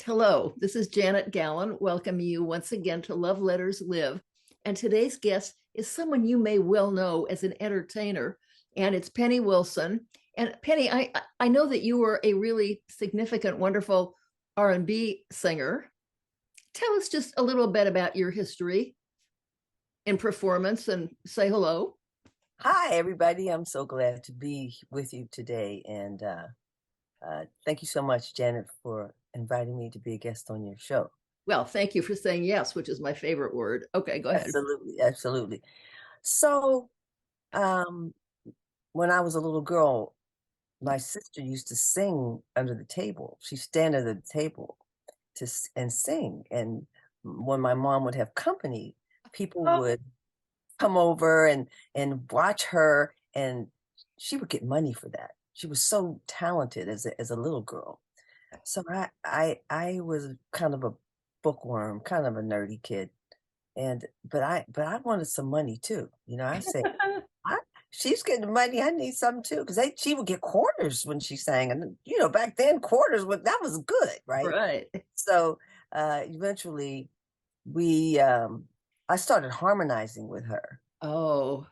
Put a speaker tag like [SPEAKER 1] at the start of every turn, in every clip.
[SPEAKER 1] Hello, this is Janet Gallen, welcoming you once again to Love Letters Live. And today's guest is someone you may well know as an entertainer, and it's Penni Wilson. And Penni, I know that you were a really significant, wonderful R&B singer. Tell us just a little bit about your history in performance and say hello.
[SPEAKER 2] Hi, everybody. I'm so glad to be with you today. And thank you so much, Janet, for inviting me to be a guest on your show.
[SPEAKER 1] Well, thank you for saying yes, which is my favorite word. Okay, go ahead.
[SPEAKER 2] Absolutely. Absolutely. So, um, when I was a little girl, my sister used to sing under the table. She'd stand under the table and sing. And when my mom would have company, people
[SPEAKER 1] Oh,
[SPEAKER 2] would come over and watch her, and she would get money for that. She was so talented as a little girl. So I was kind of a bookworm, kind of a nerdy kid. And but I wanted some money too. I said, I, she's getting money, I need some too. Because she would get quarters when she sang. And back then quarters that was good, right?
[SPEAKER 1] right.
[SPEAKER 2] So eventually we I started harmonizing with her.
[SPEAKER 1] Oh,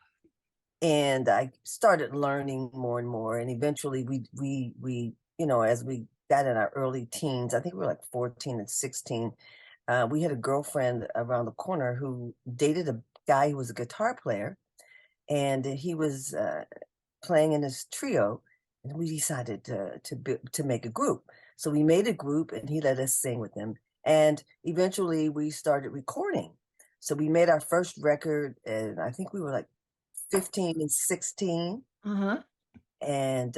[SPEAKER 2] And I started learning more and more. And eventually we as we got in our early teens, I think we were like 14 and 16, we had a girlfriend around the corner who dated a guy who was a guitar player, and he was playing in his trio, and we decided to make a group. So we made a group, and he let us sing with him. And eventually we started recording. So we made our first record, and I think we were like 15 and 16.
[SPEAKER 1] uh-huh.
[SPEAKER 2] And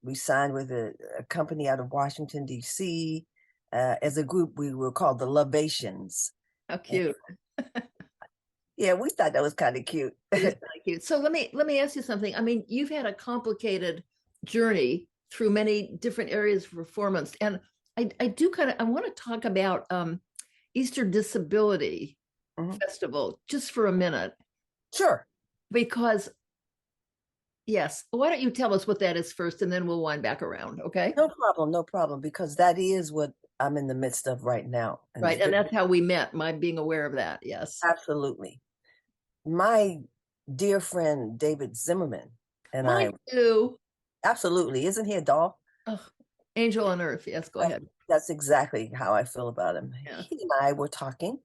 [SPEAKER 2] we signed with a company out of Washington, D.C. As a group, we were called the Lovations.
[SPEAKER 1] How
[SPEAKER 2] And
[SPEAKER 1] cute.
[SPEAKER 2] yeah, we thought that was kind of cute.
[SPEAKER 1] It is kind of cute. So let me ask you something. I mean, you've had a complicated journey through many different areas of performance, and I do kind of I want to talk about Easter Disability
[SPEAKER 2] Mhm.
[SPEAKER 1] Festival just for a minute
[SPEAKER 2] Sure.
[SPEAKER 1] because yes, why don't you tell us what that is first, and then we'll wind back around, okay?
[SPEAKER 2] No problem, no problem, because that is what I'm in the midst of right now. And it's
[SPEAKER 1] Right, and
[SPEAKER 2] very,
[SPEAKER 1] that's how we met. My being aware of that. Yes.
[SPEAKER 2] absolutely. My dear friend David Zimmerman and
[SPEAKER 1] Mine
[SPEAKER 2] I,
[SPEAKER 1] too.
[SPEAKER 2] absolutely, isn't he a doll?
[SPEAKER 1] Oh, Angel on Earth. Yes, go ahead.
[SPEAKER 2] That's exactly how I feel about him.
[SPEAKER 1] Yeah.
[SPEAKER 2] He and I were talking,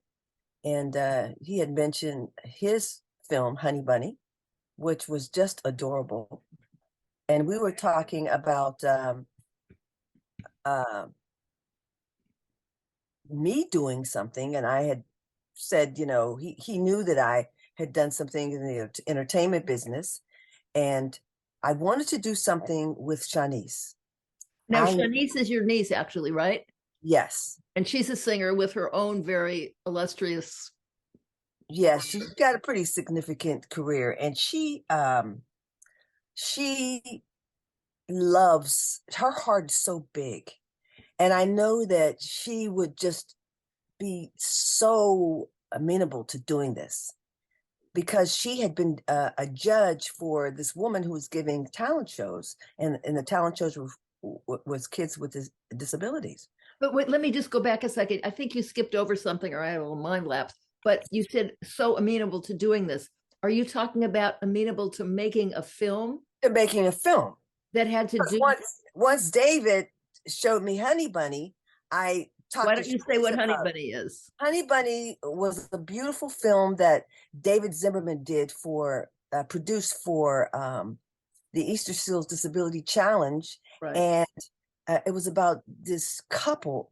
[SPEAKER 2] and he had mentioned his film Honey Bunny, which was just adorable. And we were talking about uh, me doing something, and I had said, he knew that I had done something in the entertainment business, and I wanted to do something with Shanice.
[SPEAKER 1] Now,
[SPEAKER 2] I
[SPEAKER 1] Shanice is your niece, actually, right?
[SPEAKER 2] Yes,
[SPEAKER 1] And she's a singer with her own very illustrious.
[SPEAKER 2] yes, she's got a pretty significant career, and she loves, her heart is so big, and I know that she would just be so amenable to doing this because she had been a judge for this woman who was giving talent shows, and the talent shows was kids with disabilities.
[SPEAKER 1] But wait, let me just go back a second. I think you skipped over something, or I had a little mind lapse. But you said so amenable to doing this. Are you talking about amenable to making a film
[SPEAKER 2] They're making a film.
[SPEAKER 1] that had to
[SPEAKER 2] Because
[SPEAKER 1] do?
[SPEAKER 2] once David showed me Honey Bunny, I
[SPEAKER 1] Why
[SPEAKER 2] talked to
[SPEAKER 1] don't you say what
[SPEAKER 2] Shanice
[SPEAKER 1] Honey
[SPEAKER 2] about it.
[SPEAKER 1] Bunny is?
[SPEAKER 2] Honey Bunny was a beautiful film that David Zimmerman did produced for the Easter Seals Disability Challenge,
[SPEAKER 1] Right.
[SPEAKER 2] and it was about this couple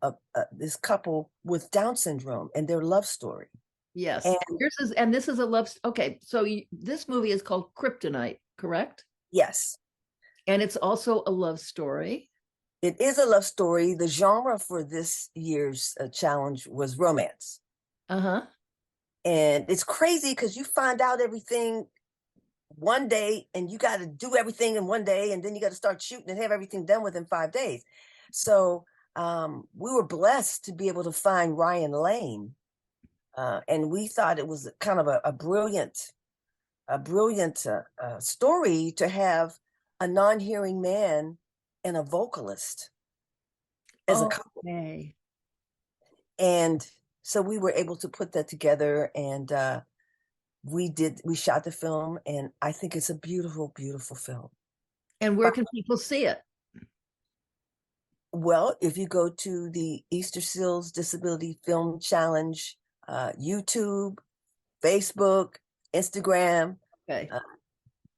[SPEAKER 2] with Down syndrome and their love story.
[SPEAKER 1] Yes.
[SPEAKER 2] And
[SPEAKER 1] And this is a love. Okay, so this movie is called Kryptonite, correct?
[SPEAKER 2] yes,
[SPEAKER 1] And it's also a love story.
[SPEAKER 2] it is a love story. The genre for this year's challenge was romance.
[SPEAKER 1] Uh huh.
[SPEAKER 2] And it's crazy because you find out everything one day and you got to do everything in one day, and then you got to start shooting and have everything done within 5 days. So we were blessed to be able to find Ryan Lane. And we thought it was kind of a brilliant story to have a non-hearing man and a vocalist as a couple.
[SPEAKER 1] Okay.
[SPEAKER 2] And so we were able to put that together, and we shot the film, and I think it's a beautiful, beautiful film.
[SPEAKER 1] And where can people see it?
[SPEAKER 2] Well, if you go to the Easter Seals Disability Film Challenge, YouTube, Facebook, Instagram,
[SPEAKER 1] Okay.
[SPEAKER 2] uh,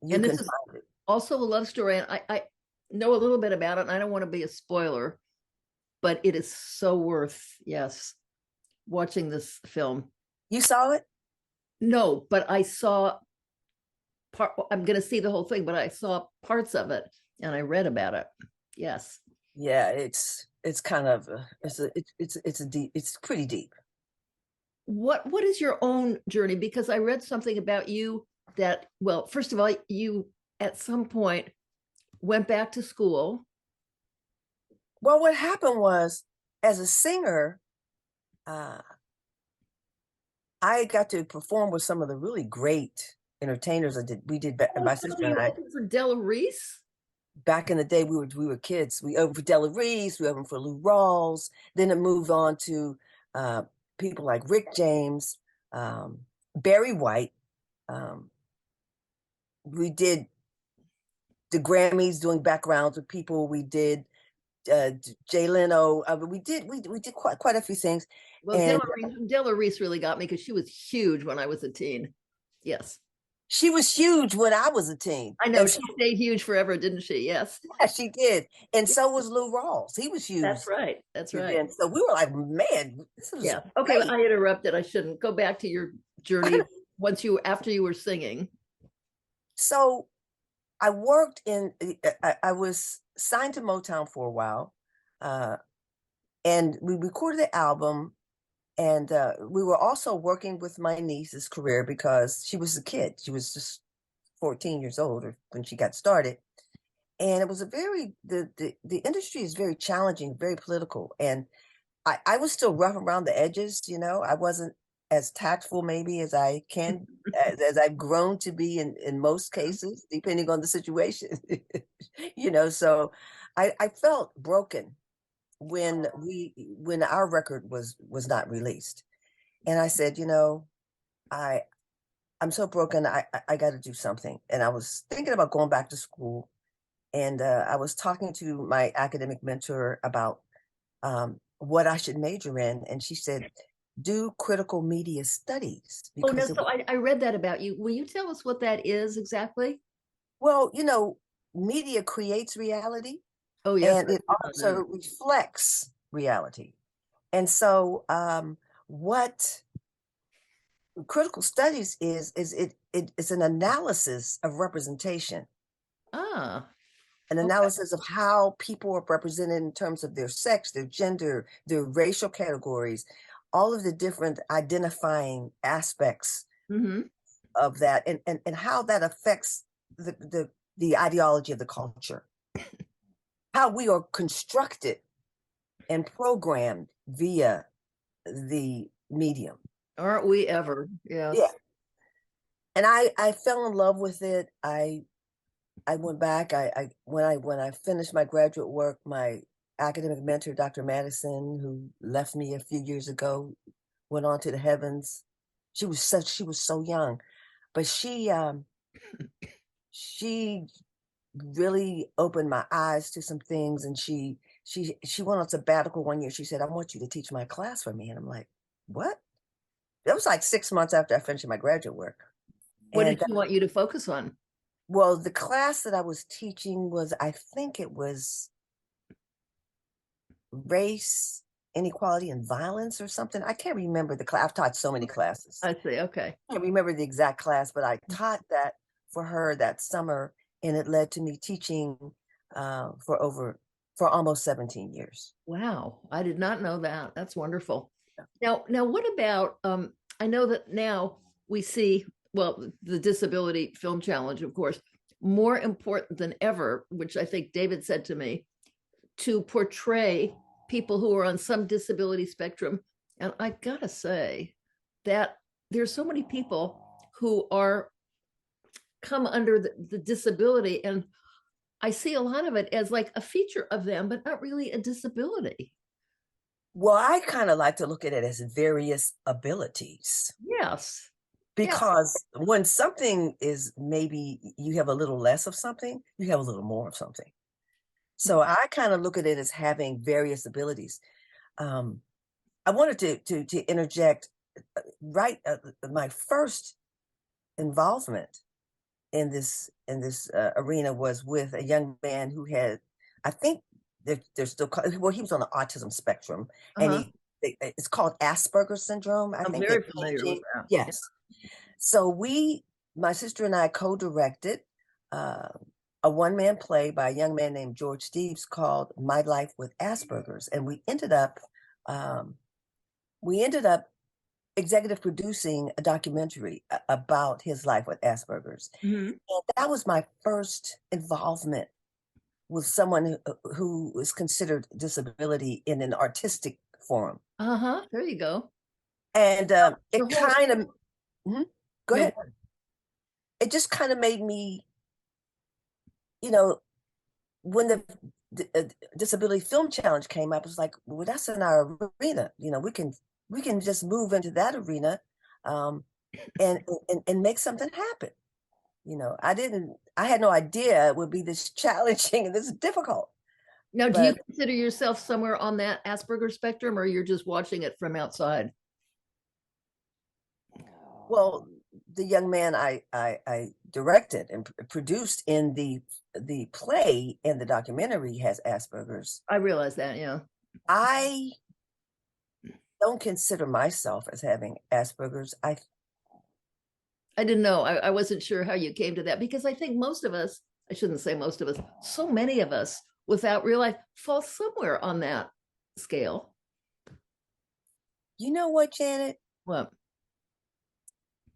[SPEAKER 2] you
[SPEAKER 1] And
[SPEAKER 2] can
[SPEAKER 1] this is
[SPEAKER 2] find it.
[SPEAKER 1] also a love story. And I know a little bit about it, and I don't want to be a spoiler, but it is so worth, yes, watching this film.
[SPEAKER 2] You saw it?
[SPEAKER 1] No, but I saw part. I'm going to see the whole thing, but I saw parts of it and I read about it. Yes.
[SPEAKER 2] Yeah, it's kind of it's a deep, it's pretty deep.
[SPEAKER 1] What is your own journey? Because I read something about you that, well, first of all, you at some point went back to school.
[SPEAKER 2] Well, what happened was, as a singer, uh, I got to perform with some of the really great entertainers. We did,
[SPEAKER 1] Oh,
[SPEAKER 2] my
[SPEAKER 1] so
[SPEAKER 2] sister
[SPEAKER 1] you
[SPEAKER 2] and I,
[SPEAKER 1] opened for Della Reese?
[SPEAKER 2] back in the day. We were kids. We opened for Della Reese. We opened for Lou Rawls. Then it moved on to uh, people like Rick James, um, Barry White. Um, we did the Grammys doing backgrounds with people. We did Jay Leno. We did quite a few things,
[SPEAKER 1] Well,
[SPEAKER 2] and
[SPEAKER 1] Della Reese really got me because she was huge when I was a teen. Yes.
[SPEAKER 2] she was huge when I was a teen,
[SPEAKER 1] I know
[SPEAKER 2] and so
[SPEAKER 1] she stayed huge forever, didn't she? Yes.
[SPEAKER 2] yeah, she did, and so was Lou Rawls. He was huge
[SPEAKER 1] That's right. That's right.
[SPEAKER 2] then. So we were like, man, this was
[SPEAKER 1] Yeah. Okay.
[SPEAKER 2] great.
[SPEAKER 1] I interrupted. I shouldn't. Go back to your journey after you were singing.
[SPEAKER 2] So I worked in. I was signed to Motown for a while, uh, and we recorded the album. And we were also working with my niece's career because she was a kid. She was just 14 years old when she got started. And it was a very the industry is very challenging, very political. And I was still rough around the edges, you know. I wasn't as tactful maybe as I can as I've grown to be in most cases, depending on the situation. You know, so I felt broken when our record was not released. And I said, you know, I I'm so broken. I got to do something. And I was thinking about going back to school. And I was talking to my academic mentor about what I should major in, and she said, "Do critical media studies
[SPEAKER 1] Oh no.
[SPEAKER 2] because
[SPEAKER 1] So I read that about you. Will you tell us what that is exactly?
[SPEAKER 2] well, you know, media creates reality,
[SPEAKER 1] Oh yes.
[SPEAKER 2] and it also reflects reality. And so, what critical studies is it's an analysis of representation,
[SPEAKER 1] Ah.
[SPEAKER 2] an
[SPEAKER 1] Okay.
[SPEAKER 2] analysis of how people are represented in terms of their sex, their gender, their racial categories, all of the different identifying aspects
[SPEAKER 1] Mm-hmm.
[SPEAKER 2] of that, and how that affects the ideology of the culture, how we are constructed and programmed via the medium.
[SPEAKER 1] Aren't we ever?
[SPEAKER 2] Yeah.
[SPEAKER 1] Yes.
[SPEAKER 2] And I fell in love with it. I went back. When I finished my graduate work, my academic mentor, Dr. Madison, who left me a few years ago, went on to the heavens. She was so young, but she really opened my eyes to some things. And she went on sabbatical one year. She said, "I want you to teach my class for me." And I'm like, "What?" That was like 6 months after I finished my graduate work.
[SPEAKER 1] What did
[SPEAKER 2] And
[SPEAKER 1] she want you to focus on?
[SPEAKER 2] well, the class that I was teaching was, I think it was race, inequality, and violence or something. I can't remember the class. I've taught so many classes.
[SPEAKER 1] I see. Okay.
[SPEAKER 2] I can't remember the exact class, but I taught that for her that summer, and it led to me teaching for almost 17 years.
[SPEAKER 1] Wow. I did not know that. That's wonderful. Now what about I know that now we see, well, the Disability Film Challenge, of course, more important than ever, which I think David said to me, to portray people who are on some disability spectrum. And I gotta say that there's so many people who are come under the disability, and I see a lot of it as like a feature of them, but not really a disability.
[SPEAKER 2] Well, I kind of like to look at it as various abilities,
[SPEAKER 1] Yes. Yeah.
[SPEAKER 2] because when something is, maybe you have a little less of something, you have a little more of something. So I kind of look at it as having various abilities. Um, I wanted to interject, right? My first involvement in this arena was with a young man who had, I think they're still well, he was on the autism spectrum, and
[SPEAKER 1] Uh-huh.
[SPEAKER 2] it's called Asperger's syndrome. I
[SPEAKER 1] I'm
[SPEAKER 2] think they're
[SPEAKER 1] very familiar with
[SPEAKER 2] changing.
[SPEAKER 1] that. Yeah.
[SPEAKER 2] Yes. So my sister and I co-directed uh, a one-man play by a young man named George Steves called My Life with Asperger's, and um, we ended up executive producing a documentary about his life with Asperger's.
[SPEAKER 1] Hmm.
[SPEAKER 2] And that was my first involvement with someone who is considered disability in an artistic form.
[SPEAKER 1] Uh-huh. There you go.
[SPEAKER 2] And
[SPEAKER 1] The
[SPEAKER 2] it
[SPEAKER 1] whole
[SPEAKER 2] kind of, go
[SPEAKER 1] no,
[SPEAKER 2] ahead. It just kind of made me, you know, when the disability film challenge came up, it was like, well, that's in our arena. We can just move into that arena, um, and make something happen. I had no idea it would be this challenging and this difficult.
[SPEAKER 1] now, do you
[SPEAKER 2] But
[SPEAKER 1] consider yourself somewhere on that Asperger spectrum, or you're just watching it from outside?
[SPEAKER 2] well, the young man I directed and produced in the play and the documentary has Asperger's.
[SPEAKER 1] I realize that, yeah.
[SPEAKER 2] I don't consider myself as having Asperger's.
[SPEAKER 1] I didn't know. I wasn't sure how you came to that because I think most of us, I shouldn't say most of us, so many of us, without realize, fall somewhere on that scale.
[SPEAKER 2] You know what, Janet?
[SPEAKER 1] Well,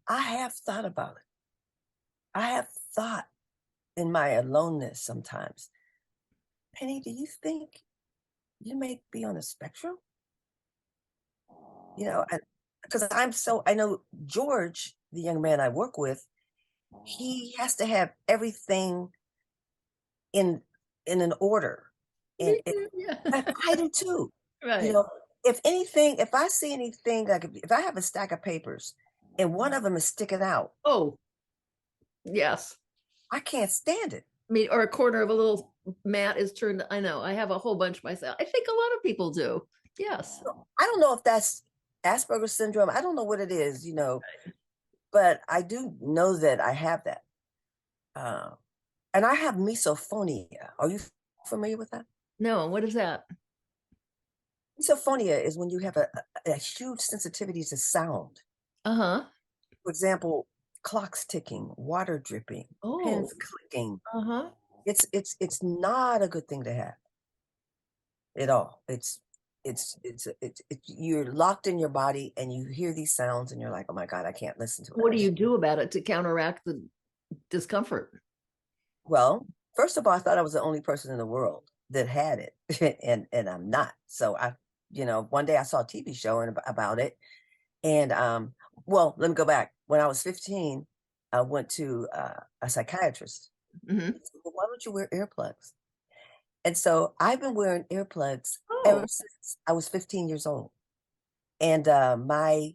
[SPEAKER 2] I have thought about it. I have thought in my aloneness sometimes, Penny, do you think you may be on a spectrum? Because I know George, the young man I work with, he has to have everything in an order.
[SPEAKER 1] me
[SPEAKER 2] And
[SPEAKER 1] too, yeah.
[SPEAKER 2] I do too. You
[SPEAKER 1] Right.
[SPEAKER 2] know, if I see anything, like if I have a stack of papers and one of them is sticking out,
[SPEAKER 1] Oh, yes.
[SPEAKER 2] I can't stand it.
[SPEAKER 1] I mean, or a corner of a little mat is turned. I know. I have a whole bunch myself. I think a lot of people do. Yes.
[SPEAKER 2] I don't know if that's Asperger's syndrome. I don't know what it is, but I do know that I have that. Uh, and I have misophonia. Are you familiar with that?
[SPEAKER 1] No, what is that?
[SPEAKER 2] Misophonia is when you have a huge sensitivity to sound.
[SPEAKER 1] Uh-huh.
[SPEAKER 2] For example, clocks ticking, water dripping,
[SPEAKER 1] Oh,
[SPEAKER 2] pens clicking.
[SPEAKER 1] uh-huh.
[SPEAKER 2] It's not a good thing to have at all. You're locked in your body and you hear these sounds and you're like, oh my God, I can't listen to it.
[SPEAKER 1] What do you do about it to counteract the discomfort?
[SPEAKER 2] Well, first of all, I thought I was the only person in the world that had it, and I'm not. So one day I saw a TV show about it, and well, let me go back. When I was 15, I went to a psychiatrist.
[SPEAKER 1] Hmm.
[SPEAKER 2] He said, well, why don't you wear earplugs? And so I've been wearing earplugs ever
[SPEAKER 1] Oh,
[SPEAKER 2] since I was 15 years old. And my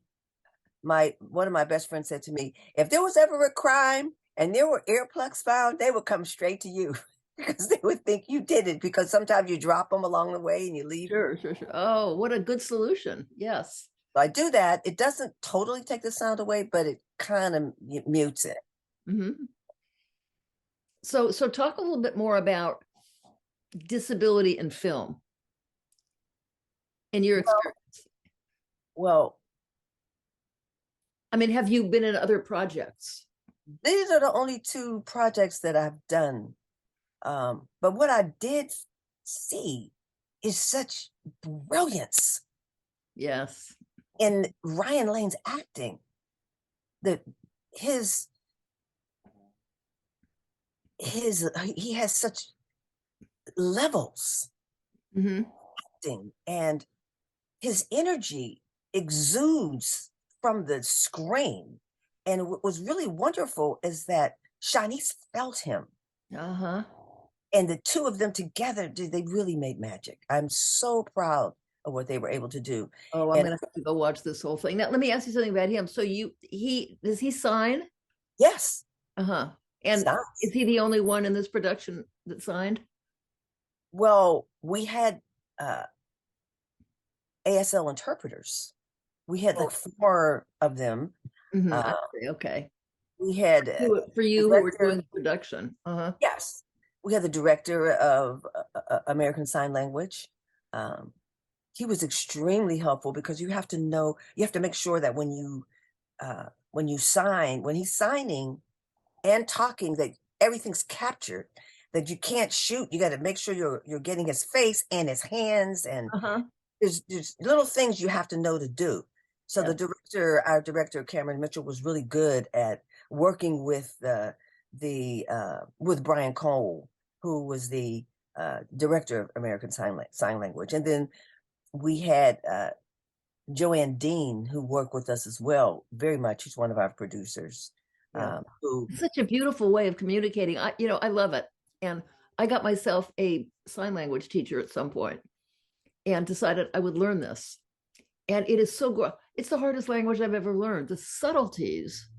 [SPEAKER 2] one of my best friends said to me, if there was ever a crime and there were earplugs found, they would come straight to you because they would think you did it, because sometimes you drop them along the way and you leave.
[SPEAKER 1] sure, sure, sure. Oh, what a good solution. Yes.
[SPEAKER 2] So I do that. It doesn't totally take the sound away, but it kind of mutes it.
[SPEAKER 1] Hmm. So talk a little bit more about disability in film in your
[SPEAKER 2] Well,
[SPEAKER 1] experience.
[SPEAKER 2] well,
[SPEAKER 1] I mean, have you been in other projects?
[SPEAKER 2] these are the only two projects that I've done. But what I did see is such brilliance
[SPEAKER 1] Yes.
[SPEAKER 2] in Ryan Lane's acting. That his he has such levels
[SPEAKER 1] Hmm.
[SPEAKER 2] acting, and his energy exudes from the screen. And what was really wonderful is that Shanice felt him,
[SPEAKER 1] Uh-huh.
[SPEAKER 2] and the two of them together, they really made magic. I'm so proud of what they were able to do.
[SPEAKER 1] Oh, I'm
[SPEAKER 2] And
[SPEAKER 1] gonna have to go watch this whole thing. Now, let me ask you something about him. So he does he sign?
[SPEAKER 2] yes,
[SPEAKER 1] Uh-huh. And
[SPEAKER 2] science.
[SPEAKER 1] is he the only one in this production that signed?
[SPEAKER 2] Well, we had uh, ASL interpreters. We had
[SPEAKER 1] Oh,
[SPEAKER 2] like four of them.
[SPEAKER 1] I
[SPEAKER 2] Uh,
[SPEAKER 1] see. Okay.
[SPEAKER 2] we had
[SPEAKER 1] For you who were doing
[SPEAKER 2] director.
[SPEAKER 1] the production. Uh-huh.
[SPEAKER 2] Yes, we had the director of American Sign Language. Um, he was extremely helpful because you have to know, you have to make sure that when you sign, when he's signing and talking, that everything's captured. That you can't shoot. You got to make sure you're getting his face and his hands, and
[SPEAKER 1] Uh-huh.
[SPEAKER 2] there's little things you have to know to do. So
[SPEAKER 1] Yeah.
[SPEAKER 2] our director Cameron Mitchell, was really good at working with with Brian Cole, who was the director of American Sign Language, and then we had Joanne Dean, who worked with us as well, very much. She's one of our producers.
[SPEAKER 1] Yeah.
[SPEAKER 2] Who
[SPEAKER 1] It's such a beautiful way of communicating. I love it. And I got myself a sign language teacher at some point and decided I would learn this. And it is so good. It's the hardest language I've ever learned. The subtleties.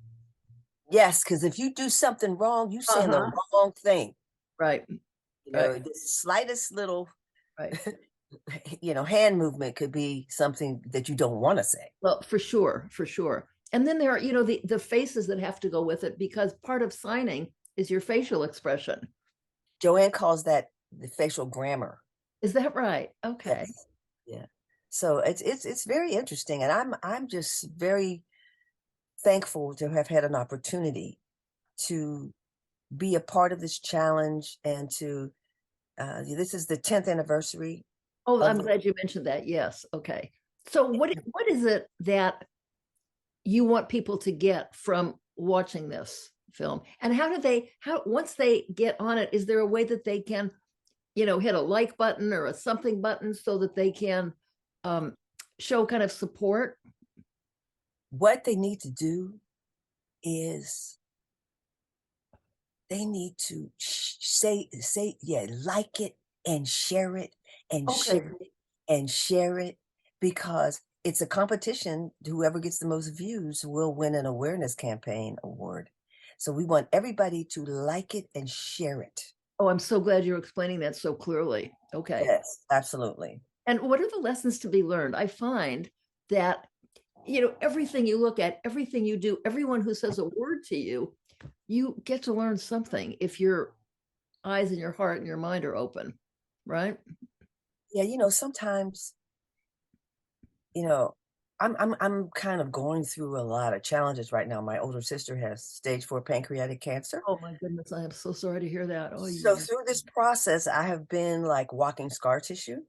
[SPEAKER 2] Yes, because if you do something wrong, you saying the
[SPEAKER 1] Uh-huh.
[SPEAKER 2] wrong thing.
[SPEAKER 1] Right.
[SPEAKER 2] You
[SPEAKER 1] Right.
[SPEAKER 2] know, the slightest little
[SPEAKER 1] Right.
[SPEAKER 2] hand movement could be something that you don't want to say.
[SPEAKER 1] Well, for sure, for sure. And then there are, the faces that have to go with it because part of signing is your facial expression.
[SPEAKER 2] Joanne calls that the facial grammar.
[SPEAKER 1] Is that right? Okay.
[SPEAKER 2] Yes. Yeah. So it's very interesting, and I'm just very thankful to have had an opportunity to be a part of this challenge, and to this is the 10th anniversary
[SPEAKER 1] Oh,
[SPEAKER 2] of
[SPEAKER 1] I'm
[SPEAKER 2] the
[SPEAKER 1] glad you mentioned that. Yes. Okay. So what is it that you want people to get from watching this film? And how once they get on it, is there a way that they can, hit a like button or a something button so that they can um, show kind of support?
[SPEAKER 2] what they need to do is they need to say yeah, like it and share it and
[SPEAKER 1] Okay.
[SPEAKER 2] share it and share it, because it's a competition. Whoever gets the most views will win an awareness campaign award. So we want everybody to like it and share it.
[SPEAKER 1] Oh, I'm so glad you're explaining that so clearly. Okay.
[SPEAKER 2] Yes, absolutely.
[SPEAKER 1] And what are the lessons to be learned? I find that, everything you look at, everything you do, everyone who says a word to you, you get to learn something if your eyes and your heart and your mind are open, right?
[SPEAKER 2] Yeah, sometimes, you know, I'm kind of going through a lot of challenges right now. My older sister has stage 4 pancreatic cancer.
[SPEAKER 1] Oh my goodness, I am so sorry to hear that. Oh,
[SPEAKER 2] So through this process, I have been like walking scar tissue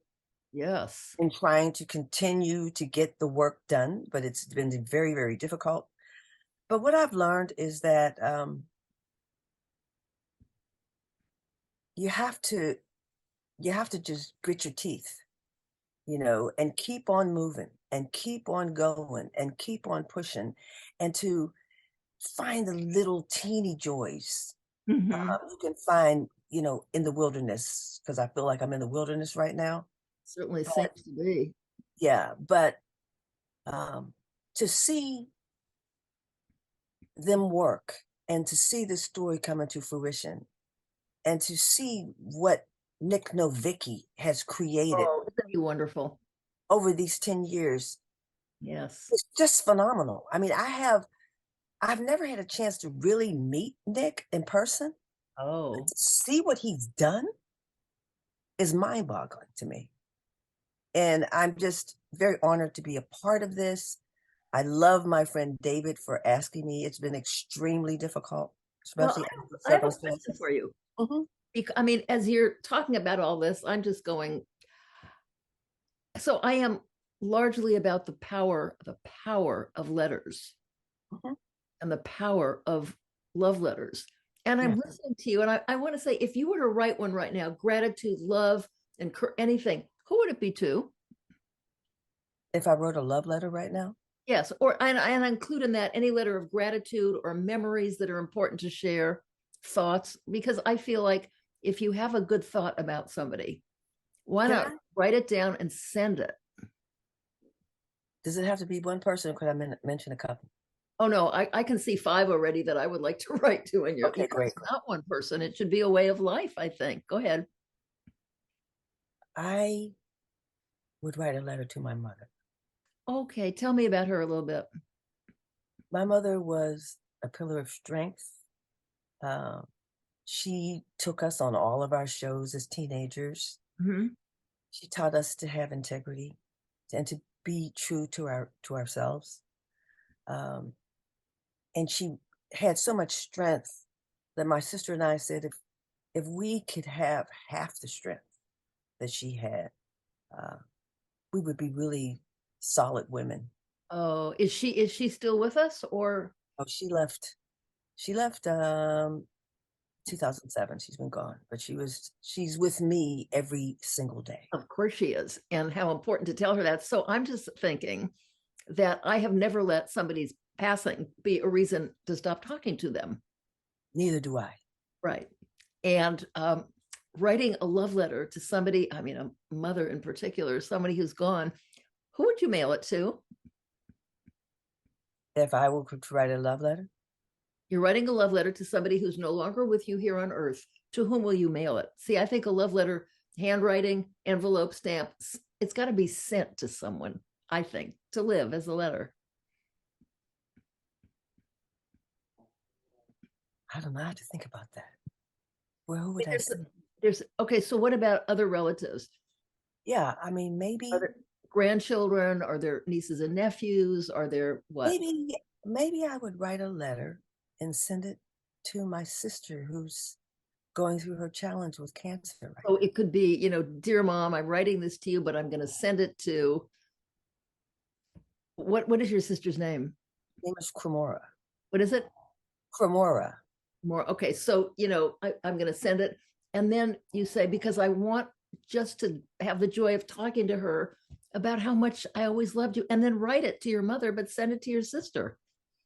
[SPEAKER 1] yes.
[SPEAKER 2] and trying to continue to get the work done, but it's been very, very difficult. But what I've learned is that you have to just grit your teeth, and keep on moving and keep on going and keep on pushing, and to find the little teeny joys
[SPEAKER 1] Hmm.
[SPEAKER 2] you can find, in the wilderness, because I feel like I'm in the wilderness right now.
[SPEAKER 1] Certainly
[SPEAKER 2] But
[SPEAKER 1] seems to be.
[SPEAKER 2] yeah, but um, to see them work and to see this story come into fruition and to see what Nick Novicki has created
[SPEAKER 1] Oh, isn't he wonderful?
[SPEAKER 2] over these 10 years,
[SPEAKER 1] Yes.
[SPEAKER 2] it's just phenomenal. I mean, I've never had a chance to really meet Nick in person, but
[SPEAKER 1] Oh,
[SPEAKER 2] to see what he's done is mind-boggling to me. And I'm just very honored to be a part of this. I love my friend David for asking me. It's been extremely difficult,
[SPEAKER 1] well,
[SPEAKER 2] especially under the
[SPEAKER 1] I have a question
[SPEAKER 2] circumstances.
[SPEAKER 1] for you.
[SPEAKER 2] Mhm.
[SPEAKER 1] I mean, as you're talking about all this, I'm just going, so I am largely about the power of letters
[SPEAKER 2] Mhm.
[SPEAKER 1] and the power of love letters. And I'm
[SPEAKER 2] Yeah.
[SPEAKER 1] listening to you, and I want to say, if you were to write one right now, gratitude, love, and anything, who would it be to?
[SPEAKER 2] If I wrote a love letter right now,
[SPEAKER 1] Yes, and include in that any letter of gratitude or memories that are important to share, thoughts, because I feel like if you have a good thought about somebody, why
[SPEAKER 2] can
[SPEAKER 1] not
[SPEAKER 2] I?
[SPEAKER 1] write it down and send it?
[SPEAKER 2] Does it have to be one person, or could I mention a couple?
[SPEAKER 1] Oh no, I can see five already that I would like to write to, and
[SPEAKER 2] Okay,
[SPEAKER 1] it's
[SPEAKER 2] great, great.
[SPEAKER 1] not one person. It should be a way of life, I think. Go ahead.
[SPEAKER 2] I would write a letter to my mother.
[SPEAKER 1] Okay, tell me about her a little bit.
[SPEAKER 2] My mother was a pillar of strength. Um, she took us on all of our shows as teenagers.
[SPEAKER 1] Hmm.
[SPEAKER 2] She taught us to have integrity and to be true to ourselves. Um, and she had so much strength that my sister and I said, if we could have half the strength that she had, uh, we would be really solid women.
[SPEAKER 1] Oh, is she still with us, or
[SPEAKER 2] Oh, she left. She left 2007. She's been gone, but she's with me every single day.
[SPEAKER 1] of course she is, and how important to tell her that. So I'm just thinking that I have never let somebody's passing be a reason to stop talking to them.
[SPEAKER 2] Neither do I.
[SPEAKER 1] Right. And writing a love letter to somebody, I mean, a mother in particular, somebody who's gone, who would you mail it to?
[SPEAKER 2] If I were to write a love letter,
[SPEAKER 1] You're writing a love letter to somebody who's no longer with you here on earth. To whom will you mail it? See, I think a love letter, handwriting, envelope stamps, it's got to be sent to someone, I think, to live as a letter.
[SPEAKER 2] I don't know how to think about that. Well, who would I send?
[SPEAKER 1] There's okay, so what about other relatives?
[SPEAKER 2] Yeah, I mean, maybe,
[SPEAKER 1] Are there grandchildren? Are there nieces and nephews? Are there what?
[SPEAKER 2] maybe, maybe I would write a letter and send it to my sister who's going through her challenge with cancer right
[SPEAKER 1] Oh,
[SPEAKER 2] now.
[SPEAKER 1] it could be, dear mom, I'm writing this to you, but I'm going to send it to what is your sister's name?
[SPEAKER 2] Her name is Cremora.
[SPEAKER 1] What is it?
[SPEAKER 2] Cremora.
[SPEAKER 1] More. Okay. So, I'm going to send it. And then you say, because I want just to have the joy of talking to her about how much I always loved you. And then write it to your mother, but send it to your sister.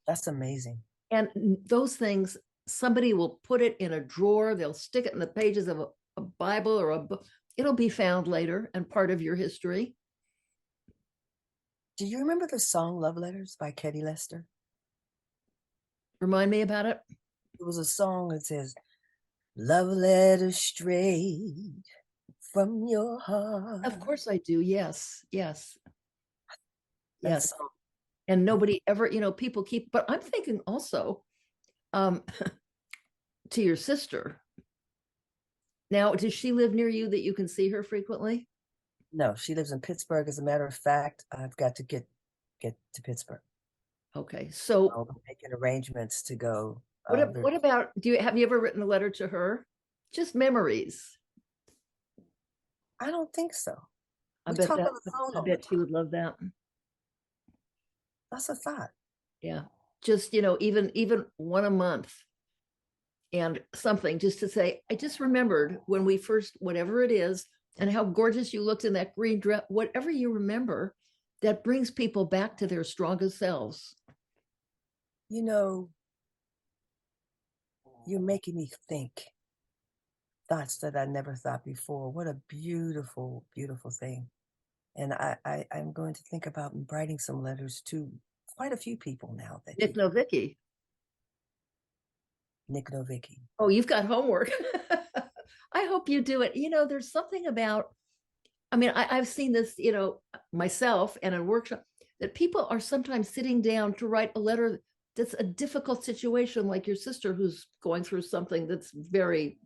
[SPEAKER 2] That's amazing.
[SPEAKER 1] And those things, somebody will put it in a drawer, they'll stick it in the pages of a Bible or a book. It'll be found later and part of your history.
[SPEAKER 2] Do you remember the song Love Letters by Ketty Lester?
[SPEAKER 1] Remind me about it.
[SPEAKER 2] It was a song that says, Love letters straight from your heart.
[SPEAKER 1] Of course I do. Yes. Yes. Yes.
[SPEAKER 2] That's
[SPEAKER 1] And nobody ever, people keep, but I'm thinking also um, to your sister. Now, does she live near you that you can see her frequently?
[SPEAKER 2] no, she lives in Pittsburgh. As a matter of fact, I've got to get to Pittsburgh.
[SPEAKER 1] Okay. So
[SPEAKER 2] I'll be making arrangements to go.
[SPEAKER 1] what about, have you ever written a letter to her? Just memories.
[SPEAKER 2] I don't think so.
[SPEAKER 1] I
[SPEAKER 2] We
[SPEAKER 1] bet
[SPEAKER 2] talk
[SPEAKER 1] that,
[SPEAKER 2] on the phone
[SPEAKER 1] I
[SPEAKER 2] all the
[SPEAKER 1] bet she
[SPEAKER 2] time.
[SPEAKER 1] would love that.
[SPEAKER 2] That's a thought.
[SPEAKER 1] Yeah. Just, even one a month and something just to say, I just remembered when we first, whatever it is, and how gorgeous you looked in that green dress, whatever you remember, that brings people back to their strongest selves.
[SPEAKER 2] You know, you're making me think thoughts that I never thought before. What a beautiful, beautiful thing. And I'm going to think about writing some letters to quite a few people now that
[SPEAKER 1] Nick Novicki.
[SPEAKER 2] Nick Novicki.
[SPEAKER 1] Oh, you've got homework. I hope you do it. There's something about, I mean, I've seen this, myself and in workshop that people are sometimes sitting down to write a letter that's a difficult situation, like your sister who's going through something that's very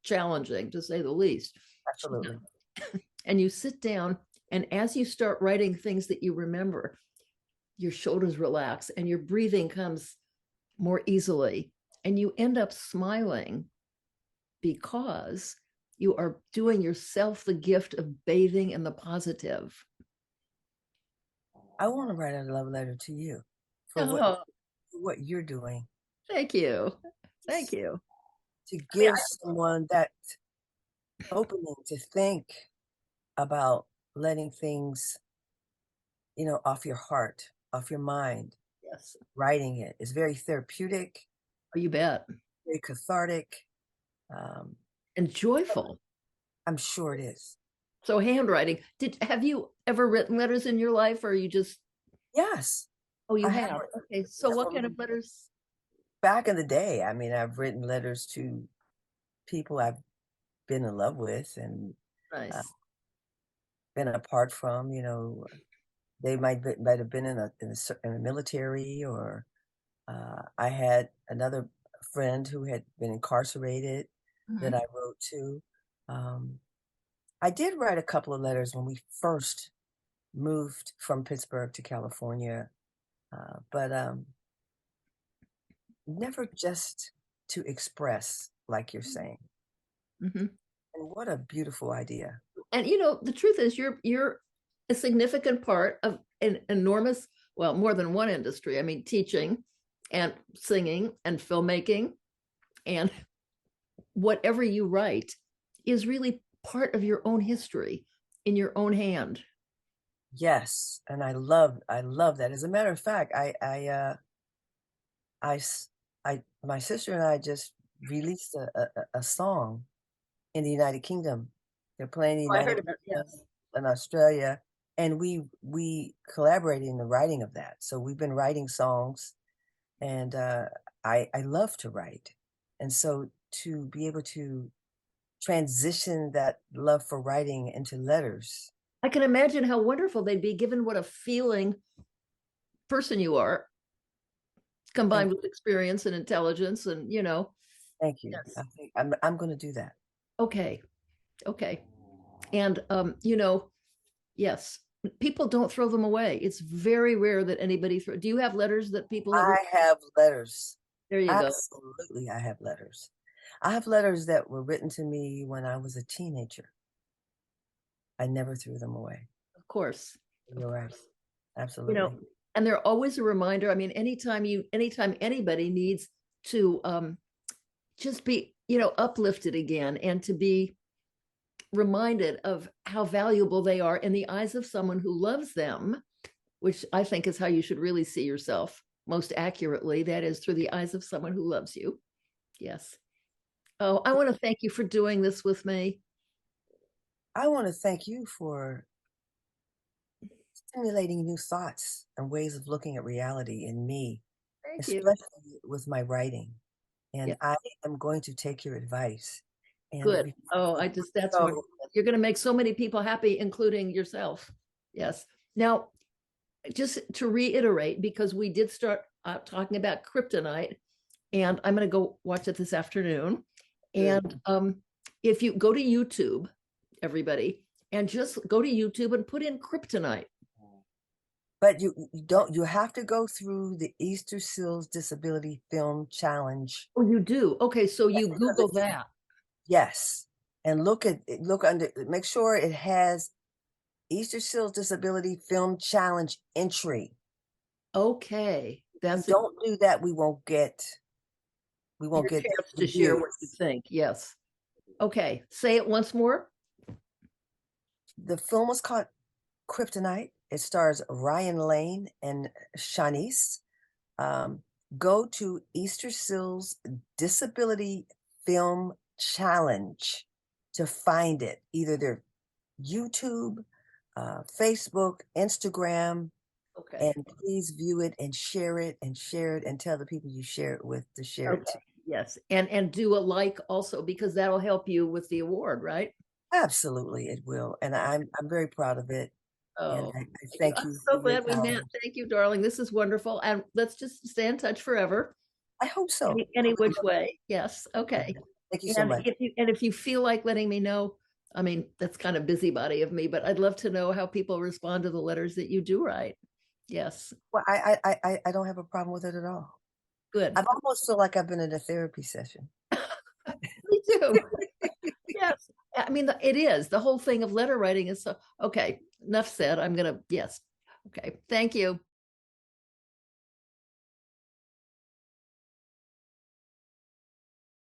[SPEAKER 1] challenging, to say the least.
[SPEAKER 2] Absolutely.
[SPEAKER 1] And you sit down, and as you start writing things that you remember, your shoulders relax and your breathing comes more easily, and you end up smiling because you are doing yourself the gift of bathing in the positive.
[SPEAKER 2] I want to write a love letter to you for
[SPEAKER 1] Oh,
[SPEAKER 2] what you're doing
[SPEAKER 1] thank you. Thank you.
[SPEAKER 2] to
[SPEAKER 1] I mean,
[SPEAKER 2] give someone that opening to think about letting things, off your heart, off your mind.
[SPEAKER 1] yes.
[SPEAKER 2] Writing it is very therapeutic,
[SPEAKER 1] Oh, you bet.
[SPEAKER 2] very cathartic. Um,
[SPEAKER 1] And joyful.
[SPEAKER 2] I'm sure it is.
[SPEAKER 1] So handwriting. Have you ever written letters in your life, or you just?
[SPEAKER 2] Yes,
[SPEAKER 1] Oh, you
[SPEAKER 2] I
[SPEAKER 1] have.
[SPEAKER 2] have.
[SPEAKER 1] Okay. So what kind of
[SPEAKER 2] From
[SPEAKER 1] letters?
[SPEAKER 2] back in the day, I mean, I've written letters to people I've been in love with and uh,
[SPEAKER 1] Nice.
[SPEAKER 2] been apart from. They might have been in the military, or I had another friend who had been incarcerated that
[SPEAKER 1] Mhm.
[SPEAKER 2] I wrote to. I did write a couple of letters when we first moved from Pittsburgh to California, but never just to express, like you're saying.
[SPEAKER 1] Mhm.
[SPEAKER 2] And what a beautiful idea.
[SPEAKER 1] And the truth is, you're a significant part of an enormous, well, more than one industry. I mean, teaching and singing and filmmaking, and whatever you write is really part of your own history in your own hand.
[SPEAKER 2] Yes, and I love that. As a matter of fact, I, s- my sister and I just released a song in the United Kingdom. They're playing the
[SPEAKER 1] Oh, I
[SPEAKER 2] United
[SPEAKER 1] heard about it.
[SPEAKER 2] Kingdom
[SPEAKER 1] Yes.
[SPEAKER 2] and Australia, and we collaborated in the writing of that. So we've been writing songs, and I love to write, and so to be able to transition that love for writing into letters.
[SPEAKER 1] I can imagine how wonderful they'd be, given what a feeling person you are,
[SPEAKER 2] Thank
[SPEAKER 1] combined with experience and intelligence, and
[SPEAKER 2] thank you. I
[SPEAKER 1] yes.
[SPEAKER 2] think I'm going to do that.
[SPEAKER 1] Okay. Okay. And yes, people don't throw them away. It's very rare that anybody throw. Do you have letters that people have
[SPEAKER 2] I
[SPEAKER 1] written?
[SPEAKER 2] have letters.
[SPEAKER 1] There you go.
[SPEAKER 2] Absolutely, I have letters. I have letters that were written to me when I was a teenager. I never threw them away.
[SPEAKER 1] Of course. Of
[SPEAKER 2] You're right.
[SPEAKER 1] course. You know,
[SPEAKER 2] Absolutely.
[SPEAKER 1] and they're always a reminder. I mean, anytime anybody needs to just be, uplifted again, and to be reminded of how valuable they are in the eyes of someone who loves them, which I think is how you should really see yourself most accurately. That is through the eyes of someone who loves you. Yes. Oh, I want to thank you for doing this with me.
[SPEAKER 2] I want to thank you for stimulating new thoughts and ways of looking at reality in me,
[SPEAKER 1] Thank you.
[SPEAKER 2] especially with my writing.
[SPEAKER 1] Yeah,
[SPEAKER 2] And I am going to take your advice. And
[SPEAKER 1] good.
[SPEAKER 2] before
[SPEAKER 1] Oh,
[SPEAKER 2] we
[SPEAKER 1] that's
[SPEAKER 2] go,
[SPEAKER 1] wonderful. You're going to make so many people happy, including yourself. Yes. Now, just to reiterate, because we did start talking about Kryptonite, and I'm going to go watch it this afternoon.
[SPEAKER 2] good.
[SPEAKER 1] And if you go to YouTube, everybody, and just go to YouTube and put in Kryptonite.
[SPEAKER 2] But you have to go through the Easter Seals Disability Film Challenge.
[SPEAKER 1] Oh, you do? Okay, so
[SPEAKER 2] Yes,
[SPEAKER 1] you
[SPEAKER 2] because
[SPEAKER 1] Google that.
[SPEAKER 2] yes. And look under, make sure it has Easter Seals Disability Film Challenge entry.
[SPEAKER 1] Okay,
[SPEAKER 2] If you
[SPEAKER 1] that's
[SPEAKER 2] don't do that, we won't
[SPEAKER 1] your
[SPEAKER 2] get
[SPEAKER 1] chance
[SPEAKER 2] the
[SPEAKER 1] to share what you
[SPEAKER 2] views.
[SPEAKER 1] think. Yes. Okay, say it once more.
[SPEAKER 2] The film was called Kryptonite. It stars Ryan Lane and Shanice. Um, go to Easter Seals Disability Film Challenge to find it. Either their YouTube, Facebook, Instagram,
[SPEAKER 1] Okay.
[SPEAKER 2] and please view it and share it and share it and tell the people you share it with to share it
[SPEAKER 1] Okay.
[SPEAKER 2] too.
[SPEAKER 1] Yes, and do a like also, because that'll help you with the award, right?
[SPEAKER 2] Absolutely, it will, and I'm very proud of it, and
[SPEAKER 1] Oh,
[SPEAKER 2] I
[SPEAKER 1] thank you.
[SPEAKER 2] thank
[SPEAKER 1] I'm
[SPEAKER 2] you
[SPEAKER 1] so
[SPEAKER 2] for your
[SPEAKER 1] glad we met.
[SPEAKER 2] time.
[SPEAKER 1] Thank you, darling. This is wonderful. And let's just stay in touch forever.
[SPEAKER 2] I hope so.
[SPEAKER 1] Any which way. Yes. Okay.
[SPEAKER 2] Thank you so
[SPEAKER 1] And
[SPEAKER 2] much.
[SPEAKER 1] if you feel like letting me know, I mean, that's kind of busybody of me, but I'd love to know how people respond to the letters that you do write. Yes.
[SPEAKER 2] Well, I don't have a problem with it at all.
[SPEAKER 1] Good.
[SPEAKER 2] I almost feel like I've been in a therapy session.
[SPEAKER 1] Me too. Yes. I mean, it is. The whole thing of letter writing is so okay. Enough said. I'm gonna, yes. Okay. Thank you.